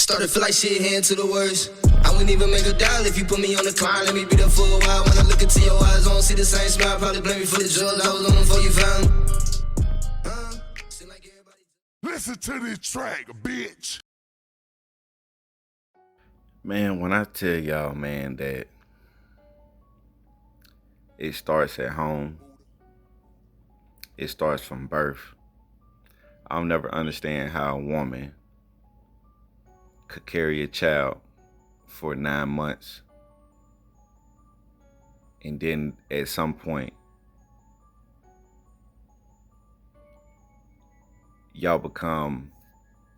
Started to feel like shit heading to the worst. I wouldn't even make a dial if you put me on the climb. Let me be there for a while. When I look into your eyes, I don't see the same smile. Probably blame me for the drugs I was on before you found me. Listen to this track, bitch. Man, when I tell y'all, man, that it starts at home, it starts from birth. I'll never understand how a woman could carry a child for 9 months and then at some point y'all become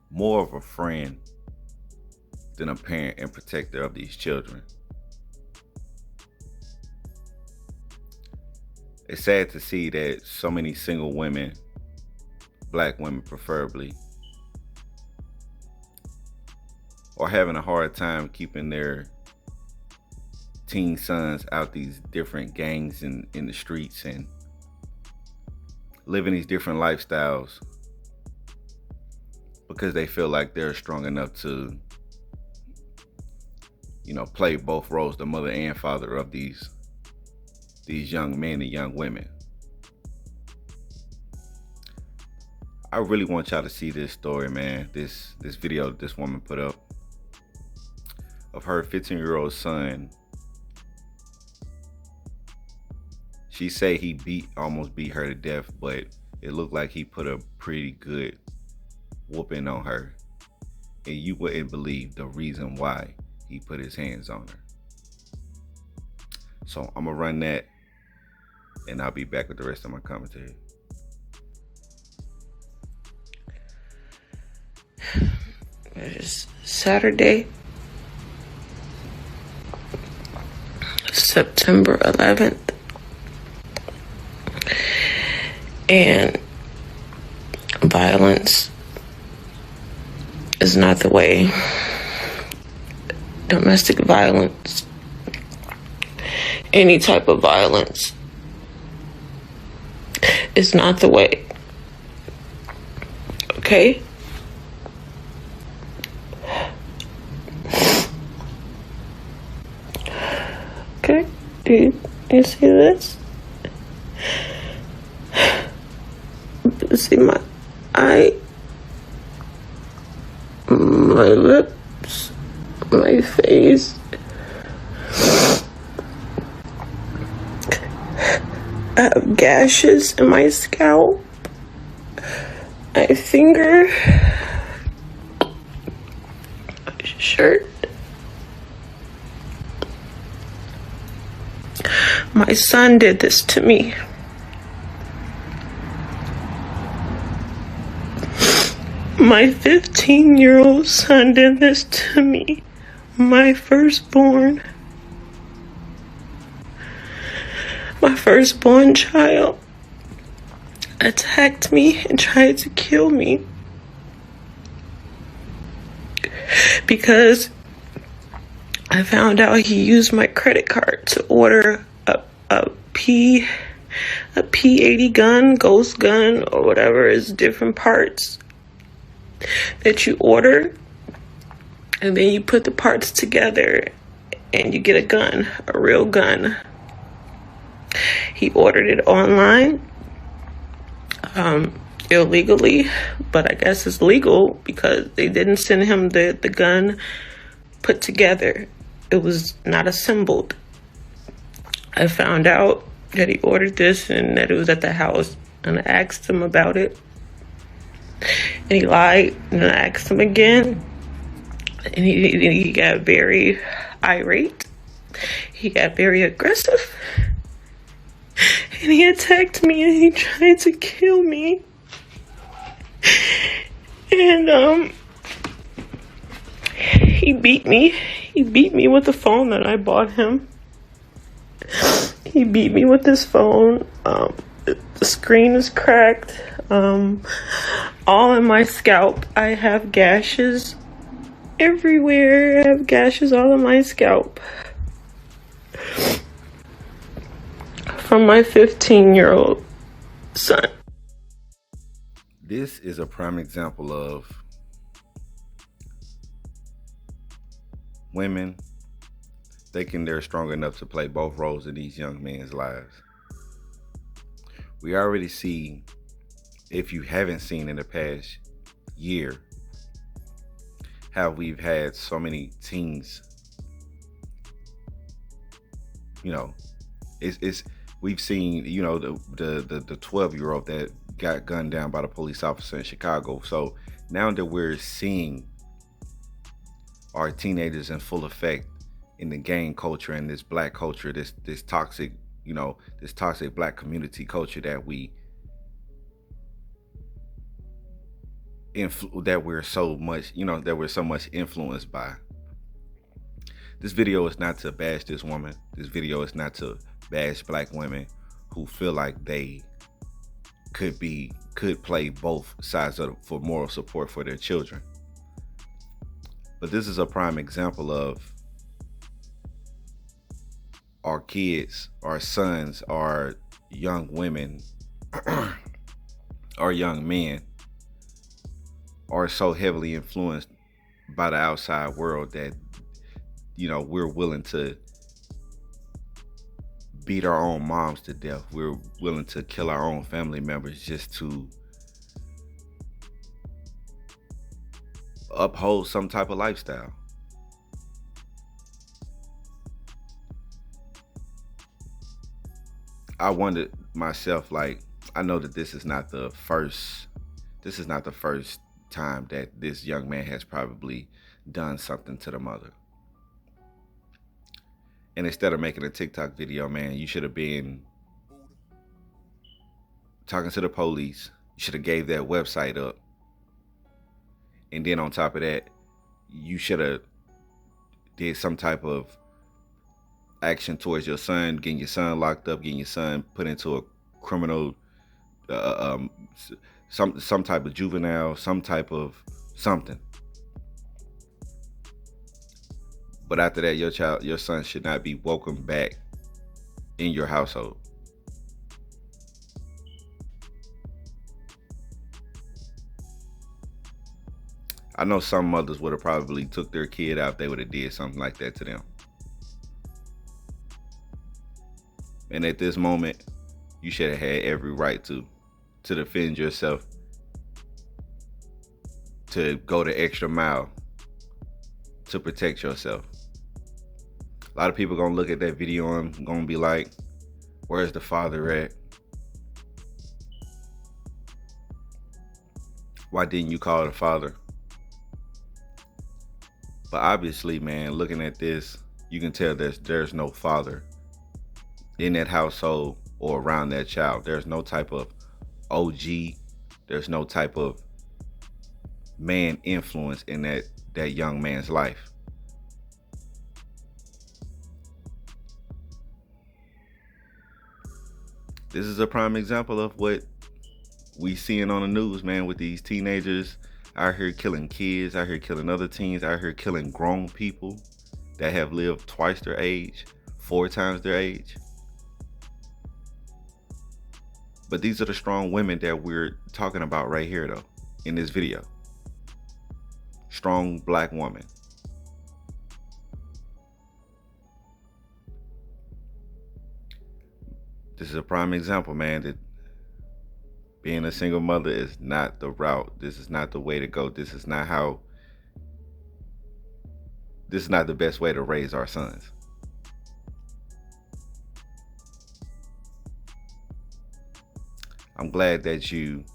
more of a friend than a parent and protector of these children. It's sad to see that so many single women, black women preferably, are having a hard time keeping their teen sons out these different gangs in the streets and living these different lifestyles because they feel like they're strong enough to, you know, play both roles, the mother and father of these young men and young women. I really want y'all to see this story, man. This video that this woman put up of her 15-year-old son. She say he almost beat her to death, but it looked like he put a pretty good whooping on her. And you wouldn't believe the reason why he put his hands on her. So I'm gonna run that and I'll be back with the rest of my commentary. It's Saturday, September 11th, and violence is not the way. Domestic violence, any type of violence, is not the way. Okay? Okay, do you see this? See my eye, my lips, my face. I have gashes in my scalp, my finger, my shirt. My son did this to me. My 15-year-old son did this to me. My firstborn child attacked me and tried to kill me because I found out he used my credit card to order a P80 gun, ghost gun, or whatever is different parts that you order, and then you put the parts together and you get a gun, a real gun. He ordered it online, illegally, but I guess it's legal because they didn't send him the gun put together. It was not assembled. I found out that he ordered this and that it was at the house, and I asked him about it, and he lied, and I asked him again, and he got very irate. He got very aggressive, and he attacked me, and he tried to kill me. And he beat me. He beat me with the phone that I bought him. He beat me with this phone. The screen is cracked. All in my scalp. I have gashes everywhere. I have gashes all in my scalp from my 15-year-old son. This is a prime example of women thinking they're strong enough to play both roles in these young men's lives. We already see, if you haven't seen in the past year, how we've had so many teens, you know, it's we've seen, you know, the 12-year-old that got gunned down by the police officer in Chicago. So now that we're seeing our teenagers in full effect in the gang culture and this black culture, this toxic, you know, this toxic black community culture that we're so much, you know, that we're so much influenced by. This video is not to bash this woman. This video is not to bash black women who feel like they could play both sides for moral support for their children. But this is a prime example of our kids, our sons, our young women, our young men are so heavily influenced by the outside world that, you know, we're willing to beat our own moms to death. We're willing to kill our own family members just to uphold some type of lifestyle. I wondered myself, like, I know that this is not the first time that this young man has probably done something to the mother. And instead of making a TikTok video, man, you should have been talking to the police. You should have gave that website up. And then on top of that, you should have did some type of action towards your son, getting your son locked up, getting your son put into a criminal, some type of juvenile, some type of something. But after that, your son should not be welcome back in your household. I know some mothers would have probably took their kid out if they would have did something like that to them. And at this moment, you should have had every right to defend yourself, to go the extra mile to protect yourself. A lot of people gonna look at that video and gonna be like, where's the father at? Why didn't you call the father? But obviously, man, looking at this, you can tell there's no father in that household or around that child. There's no type of OG. There's no type of man influence in that young man's life. This is a prime example of what we seeing on the news, man, with these teenagers out here killing kids, out here killing other teens, out here killing grown people that have lived twice their age, 4 times their age. But these are the strong women that we're talking about right here, though, in this video. Strong black woman. This is a prime example, man, that being a single mother is not the route. This is not the way to go. This is not the best way to raise our sons. I'm glad that you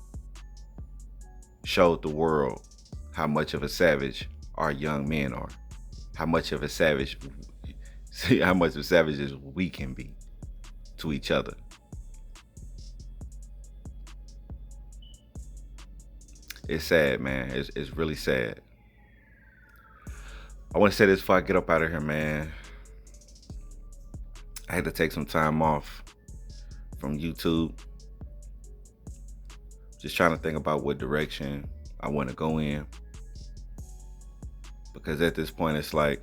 showed the world how much of a savage our young men are. How much of savages we can be to each other. It's sad, man. It's really sad. I want to say this before I get up out of here, man. I had to take some time off from YouTube. Just trying to think about what direction I want to go in. Because at this point, it's like,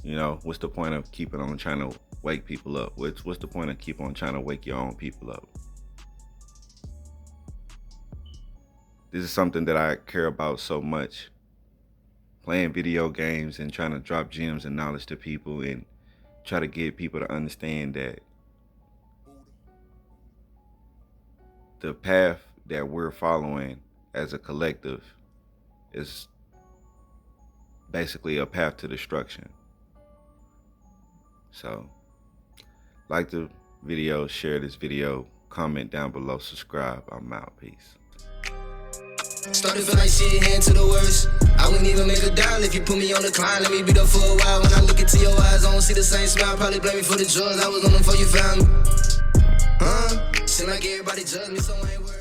you know, what's the point of keeping on trying to wake people up? What's the point of keep on trying to wake your own people up? This is something that I care about so much playing video games and trying to drop gems and knowledge to people and try to get people to understand that the path that we're following as a collective is basically a path to destruction. So, like the video, share this video, comment down below, subscribe. I'm out. Peace. Started feel like shit, hand to the worst. I wouldn't even make a dial if you put me on the climb. Let me be there for a while. When I look into your eyes, I don't see the same smile. Probably blame me for the drugs. I was on them before you found me. Seem like everybody judged me, so I ain't worried.